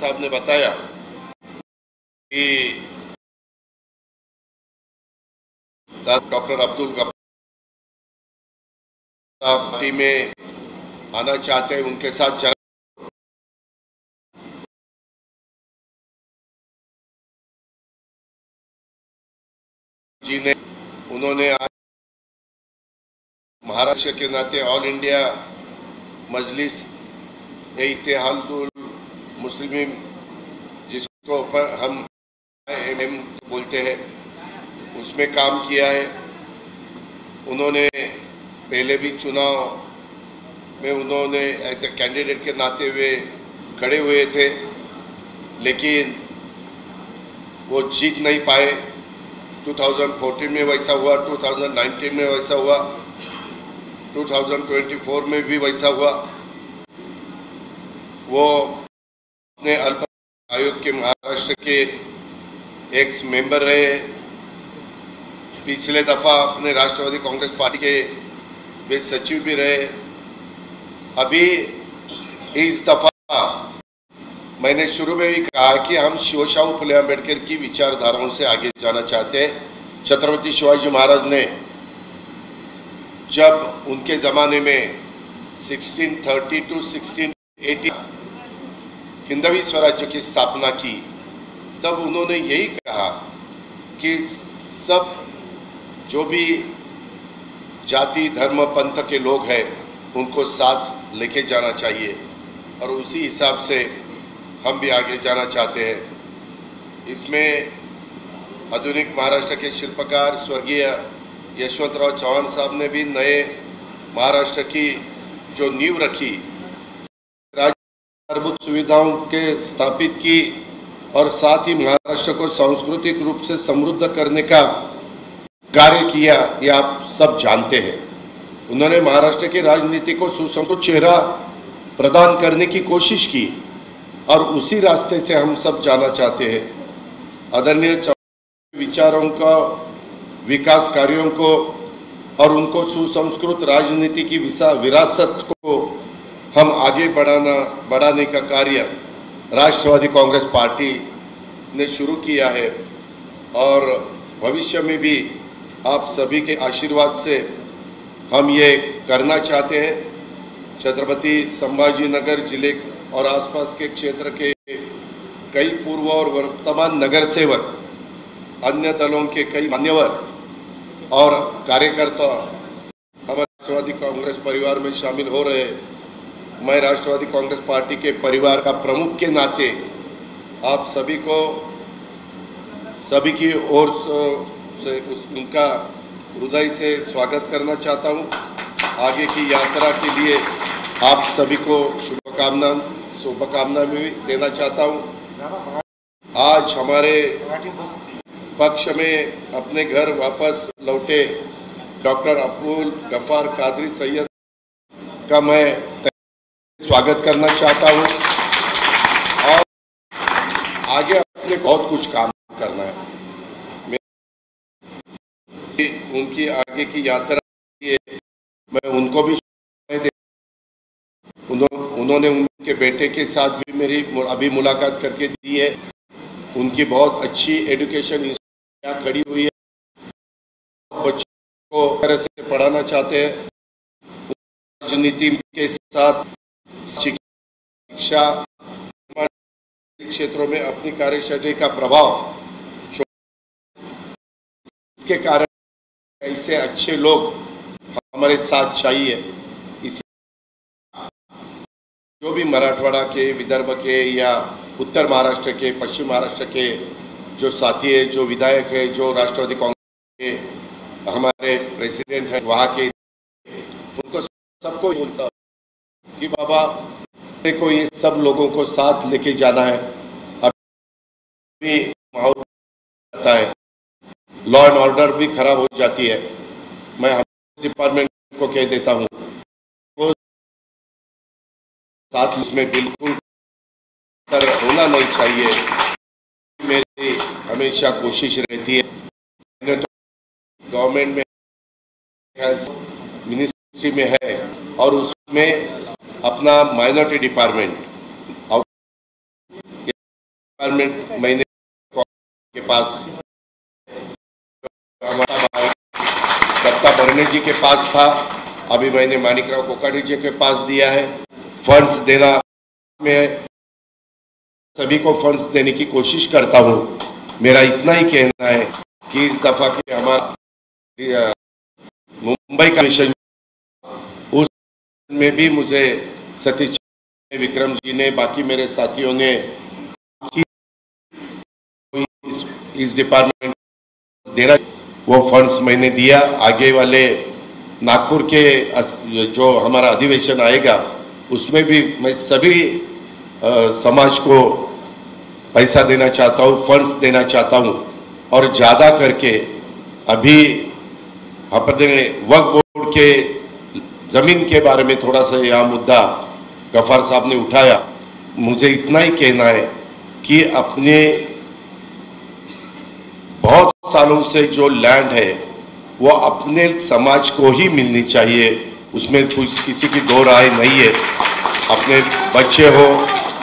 साहब ने बताया कि डॉक्टर अब्दुल गफ्फार पार्टी में आना चाहते हैं, उनके साथ चर्चा जी ने उन्होंने आज महाराष्ट्र के नाते ऑल इंडिया मजलिस इत्तेहादुल मुस्लिमीन, जिसको ऊपर हम एमएम बोलते हैं, उसमें काम किया है। उन्होंने पहले भी चुनाव में उन्होंने ऐसे कैंडिडेट के नाते हुए खड़े हुए थे, लेकिन वो जीत नहीं पाए। 2014 में वैसा हुआ, 2019 में वैसा हुआ, 2024 में भी वैसा हुआ। वो अपने अल्पसंख्यक आयोग के महाराष्ट्र के एक्स मेंबर रहे। पिछले दफा अपने राष्ट्रवादी कांग्रेस पार्टी के वे सचिव भी रहे। अभी इस दफा मैंने शुरू में भी कहा कि हम शिवशाहू फुले अम्बेडकर की विचारधाराओं से आगे जाना चाहते हैं। छत्रपति शिवाजी महाराज ने जब उनके जमाने में 1630 टू 1680 हिंदवी स्वराज्य की स्थापना की, तब उन्होंने यही कहा कि सब जो भी जाति धर्म पंथ के लोग हैं उनको साथ लेके जाना चाहिए, और उसी हिसाब से हम भी आगे जाना चाहते हैं। इसमें आधुनिक महाराष्ट्र के शिल्पकार स्वर्गीय यशवंतराव चौहान साहब ने भी नए महाराष्ट्र की जो नींव रखी, आधारभूत सुविधाओं के स्थापित की, और साथ ही महाराष्ट्र को सांस्कृतिक रूप से समृद्ध करने का कार्य किया, ये आप सब जानते हैं। उन्होंने महाराष्ट्र की राजनीति को सुसंस्कृत चेहरा प्रदान करने की कोशिश की, और उसी रास्ते से हम सब जाना चाहते हैं। आदरणीय विचारों का, विकास कार्यों को और उनको सुसंस्कृत राजनीति की विरासत को हम आगे बढ़ाने का कार्य राष्ट्रवादी कांग्रेस पार्टी ने शुरू किया है, और भविष्य में भी आप सभी के आशीर्वाद से हम ये करना चाहते हैं। छत्रपति संभाजीनगर जिले और आसपास के क्षेत्र के कई पूर्व और वर्तमान नगर सेवक, अन्य दलों के कई मान्यवर और कार्यकर्ता हमारे राष्ट्रवादी कांग्रेस परिवार में शामिल हो रहे। मैं राष्ट्रवादी कांग्रेस पार्टी के परिवार का प्रमुख के नाते आप सभी को, सभी की ओर से उनका हृदय से स्वागत करना चाहता हूं। आगे की यात्रा के लिए आप सभी को शुभकामना भी देना चाहता हूं। आज हमारे पक्ष में अपने घर वापस लौटे डॉक्टर अब्दुल गफ्फार कादरी सैयद का मैं स्वागत करना चाहता हूं, और आगे अपने बहुत कुछ काम करना है। उनकी आगे की यात्रा के लिए मैं उनको भी उन्होंने उनके बेटे के साथ भी मेरी अभी मुलाकात करके दी है। उनकी बहुत अच्छी एजुकेशन यहाँ खड़ी हुई है, बच्चों को तरह से पढ़ाना चाहते हैं। राजनीति के साथ शिक्षा क्षेत्रों में अपनी कार्यशैली का प्रभाव, इसके कारण ऐसे अच्छे लोग हमारे साथ चाहिए। इस जो भी मराठवाड़ा के, विदर्भ के या उत्तर महाराष्ट्र के, पश्चिम महाराष्ट्र के जो साथी है, जो विधायक है, जो राष्ट्रवादी कांग्रेस के हमारे प्रेसिडेंट है वहाँ के, उनको सबको बोलता हूँ कि बाबा देखो, ये सब लोगों को साथ लेके जाना है। अभी माहौल आता है, लॉ एंड ऑर्डर भी खराब हो जाती है। मैं हमारे डिपार्टमेंट को कह देता हूँ, वो साथ उसमें बिल्कुल होना नहीं चाहिए। मेरी हमेशा कोशिश रहती है। मैंने तो गवर्नमेंट में मिनिस्ट्री में है, और उसमें अपना माइनॉरिटी डिपार्टमेंट डिपार्टमेंट मैंने के पास हमारा दत्ता बरने जी के पास था, अभी मैंने माणिकराव कोकाटे जी के पास दिया है। फंड्स देना में सभी को फंड्स देने की कोशिश करता हूं। मेरा इतना ही कहना है कि इस दफा के हमारा मुंबई का मिशन, उस में भी मुझे सतीश विक्रम जी ने, बाकी मेरे साथियों ने इस डिपार्टमेंट देना, वो फंड्स मैंने दिया। आगे वाले नागपुर के जो हमारा अधिवेशन आएगा उसमें भी मैं सभी समाज को पैसा देना चाहता हूँ, फंड्स देना चाहता हूँ। और ज़्यादा करके अभी अपने वक्फ बोर्ड के ज़मीन के बारे में थोड़ा सा यह मुद्दा गफ्फार साहब ने उठाया। मुझे इतना ही कहना है कि अपने बहुत सालों से जो लैंड है वो अपने समाज को ही मिलनी चाहिए, उसमें कुछ किसी की दो राय नहीं है। अपने बच्चे हो,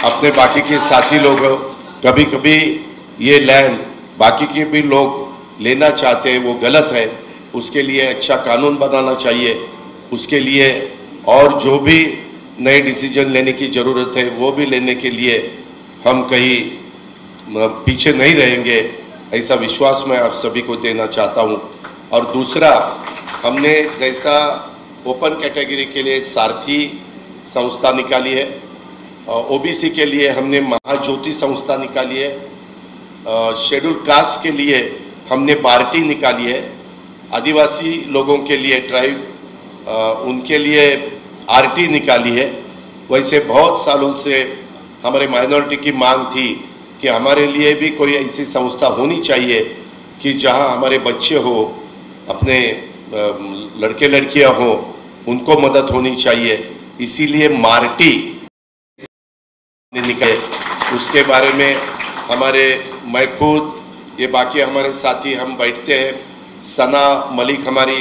अपने बाकी के साथी लोग हो, कभी कभी ये लैंड बाकी के भी लोग लेना चाहते हैं, वो गलत है। उसके लिए अच्छा कानून बनाना चाहिए, उसके लिए और जो भी नए डिसीजन लेने की ज़रूरत है वो भी लेने के लिए हम कहीं पीछे नहीं रहेंगे, ऐसा विश्वास मैं आप सभी को देना चाहता हूं। और दूसरा, हमने जैसा ओपन कैटेगरी के लिए सारथी संस्था निकाली है, ओबीसी के लिए हमने महाज्योति संस्था निकाली है, शेड्यूल कास्ट के लिए हमने बार्टी निकाली है, आदिवासी लोगों के लिए ट्राइब उनके लिए आरटी निकाली है। वैसे बहुत सालों से हमारे माइनॉरिटी की मांग थी कि हमारे लिए भी कोई ऐसी संस्था होनी चाहिए कि जहां हमारे बच्चे हो, अपने लड़के लड़कियां हो, उनको मदद होनी चाहिए। इसीलिए मार्टी निकाले, उसके बारे में हमारे मैं खुद, ये बाकी हमारे साथी हम बैठते हैं। सना मलिक हमारी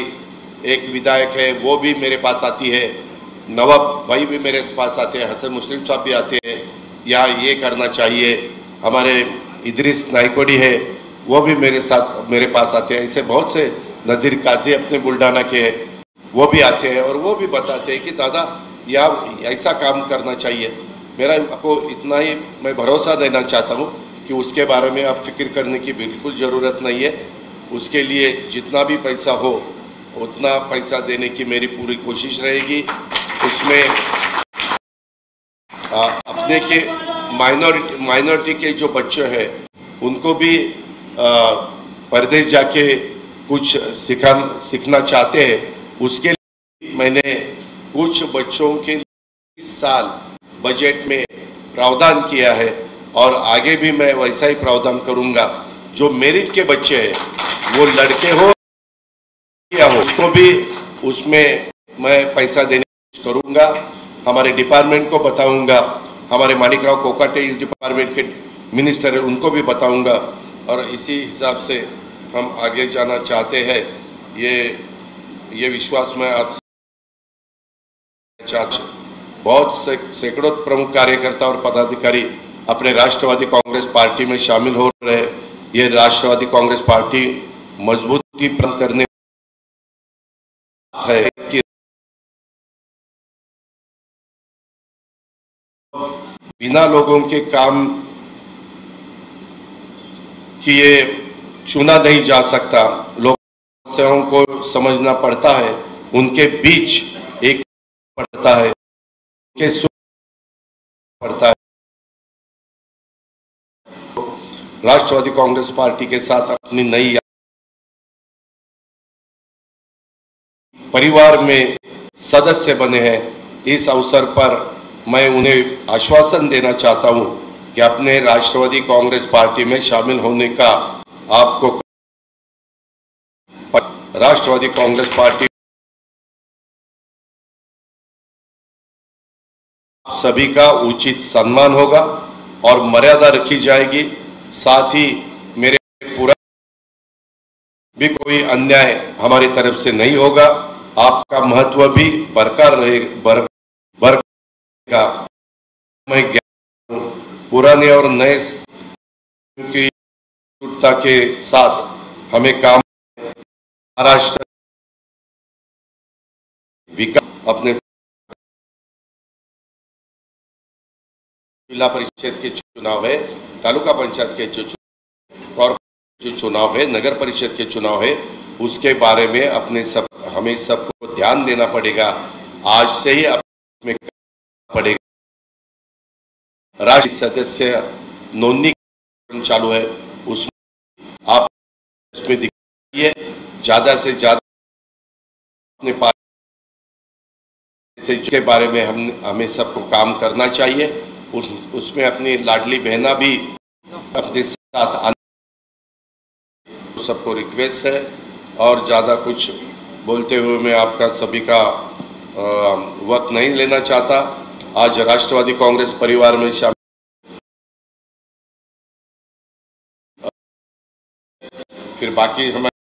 एक विधायक है, वो भी मेरे पास आती है, नवाब भाई भी मेरे पास आते हैं, हसन मुस्लिम साहब भी आते हैं, यहाँ ये करना चाहिए। हमारे इदरिस नाइकोडी है, वो भी मेरे साथ मेरे पास आते हैं। ऐसे बहुत से, नज़ीर काजी अपने बुल्डाना के हैं, वो भी आते हैं और वो भी बताते हैं कि दादा यहाँ ऐसा काम करना चाहिए। मेरा आपको इतना ही मैं भरोसा देना चाहता हूँ कि उसके बारे में आप फिक्र करने की बिल्कुल ज़रूरत नहीं है। उसके लिए जितना भी पैसा हो उतना पैसा देने की मेरी पूरी कोशिश रहेगी। उसमें अपने के माइनॉरिटी के जो बच्चे हैं उनको भी परदेश जाके कुछ सीखना चाहते हैं, उसके लिए मैंने कुछ बच्चों के इस साल बजट में प्रावधान किया है और आगे भी मैं वैसा ही प्रावधान करूंगा। जो मेरिट के बच्चे हैं, वो लड़के हो या हो, उसको भी उसमें मैं पैसा देने की कोशिश करूंगा। हमारे डिपार्टमेंट को बताऊंगा, हमारे माणिकराव कोकाटे इस डिपार्टमेंट के मिनिस्टर है, उनको भी बताऊंगा और इसी हिसाब से हम आगे जाना चाहते हैं। ये विश्वास मैं आप बहुत से सैकड़ों प्रमुख कार्यकर्ता और पदाधिकारी अपने राष्ट्रवादी कांग्रेस पार्टी में शामिल हो रहे। ये राष्ट्रवादी कांग्रेस पार्टी मजबूती प्राप्त करने है कि बिना लोगों के काम किए चुना नहीं जा सकता। लोगों को समझना पड़ता है, उनके बीच एक पड़ता है, के पड़ता है। राष्ट्रवादी कांग्रेस पार्टी के साथ अपनी नई परिवार में सदस्य बने हैं। इस अवसर पर मैं उन्हें आश्वासन देना चाहता हूं कि अपने राष्ट्रवादी कांग्रेस पार्टी में शामिल होने का आपको राष्ट्रवादी कांग्रेस पार्टी सभी का उचित सम्मान होगा और मर्यादा रखी जाएगी। साथ ही मेरे पूरा भी कोई अन्याय हमारी तरफ से नहीं होगा। आपका महत्व भी बरकरार रहेगा। मैं पुराने और नए की एकजुटता के साथ हमें काम महाराष्ट्र विकास अपने जिला परिषद के चुनाव है, तालुका पंचायत के जो चुनाव है, नगर परिषद के चुनाव है, उसके बारे में हमें सबको ध्यान देना पड़ेगा। आज से ही अपने पड़ेगा। राष्ट्रीय सदस्य नोंदणी चालू है, उसमें आप इसमें दिखाइए, ज्यादा से ज्यादा अपने पार्टी से के बारे में हमें सबको काम करना चाहिए। उसमें अपनी लाडली बहना भी अपने साथ आने सबको रिक्वेस्ट है। और ज़्यादा कुछ बोलते हुए मैं आपका सभी का वक्त नहीं लेना चाहता। आज राष्ट्रवादी कांग्रेस परिवार में शामिल फिर बाकी हमारे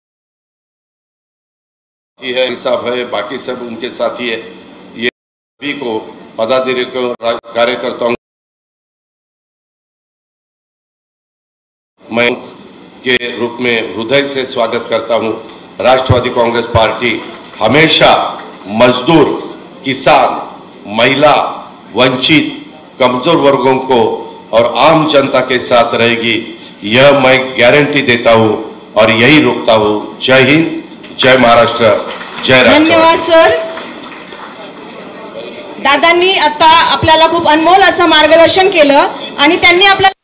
है साहब है, बाकी सब उनके साथी है। ये सभी को पदाधिकारियों कार्यकर्ताओं मैं के रूप में हृदय से स्वागत करता हूं। राष्ट्रवादी कांग्रेस पार्टी हमेशा मजदूर, किसान, महिला, वंचित, कमजोर वर्गों को और आम जनता के साथ रहेगी, यह मैं गारंटी देता हूं और यही रोकता हूं। जय हिंद, जय महाराष्ट्र, जय राष्ट्र। धन्यवाद सर। दादांनी आता आपल्याला खूप अनमोल असं मार्गदर्शन केलं आणि त्यांनी आपल्याला